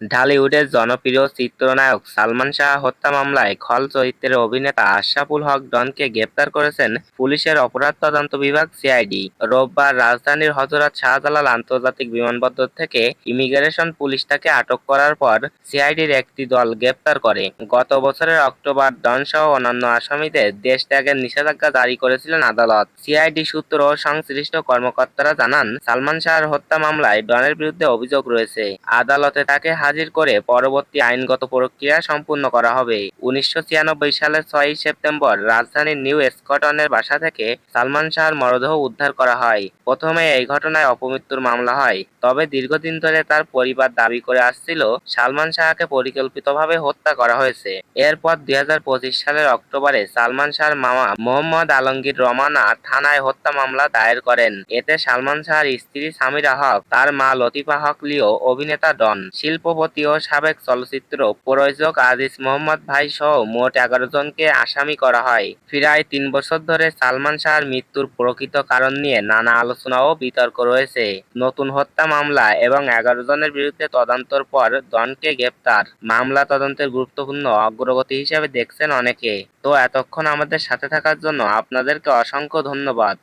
ঢালিউডের জনপ্রিয় চিত্রনায়ক সালমান শাহ হত্যা মামলায় খল চরিত্রের অভিনেতা আশরাফুল হক ডনকে গ্রেপ্তার করেছেন পুলিশের অপরাধ তদন্ত বিভাগ সিআইডি। রোববার রাজধানীর হযরত শাহজালাল আন্তর্জাতিক বিমানবন্দর থেকে ইমিগ্রেশন পুলিশ তাকে আটক করার পর সিআইডির একটি দল গ্রেপ্তার করে। গত বছরের অক্টোবর ডন সহ অন্যান্য আসামিদের দেশ ত্যাগের নিষেধাজ্ঞা জারি করেছিলেন আদালত। সিআইডি সূত্র ও সংশ্লিষ্ট কর্মকর্তারা জানান, সালমান শাহর হত্যা মামলায় ডনের বিরুদ্ধে অভিযোগ রয়েছে। আদালতে তাকে হাজির করে পরবর্তী আইনগত প্রক্রিয়া সম্পূর্ণ করা হবে। ১৯৯৬ সালের ৬ই সেপ্টেম্বর রাজধানীর নিউ স্কটনের বাসা থেকে সালমান শাহর মরদেহ উদ্ধার করা হয়। প্রথমে এই ঘটনায় অপমৃত্যুর মামলা হয়, তবে দীর্ঘদিন ধরে তার পরিবার দাবি করে আসছিল সালমান শাহকে পরিকল্পিতভাবে হত্যা করা হয়েছে। এরপর ২০২৫ সালের অক্টোবরে সালমান শাহর মামা মোহাম্মদ আলমগীর রমানা থানায় হত্যা মামলা দায়ের করেন। এতে সালমান শাহর স্ত্রী সামিরা হক, তার মা লতিফা হক লিও, অভিনেতা ডন, শিল্পপতি ও সাবেক চলচ্চিত্র প্রযোজক আজিজ মোহাম্মদ ভাই সহ মোট ১১ জনকে আসামি করা হয়। প্রায় ৩ বছর ধরে সালমান শাহর মৃত্যুর প্রকৃত কারণ নিয়ে নানা আলোচনা ও বিতর্ক রয়েছে। নতুন হত্যা মামলা এবং ১১ জনের বিরুদ্ধে তদন্তের পর ডনকে গ্রেপ্তার মামলা তদন্তের গুরুত্বপূর্ণ অগ্রগতি হিসেবে দেখছেন অনেকে। তো এতক্ষণ আমাদের সাথে থাকার জন্য আপনাদেরকে অসংখ্য ধন্যবাদ।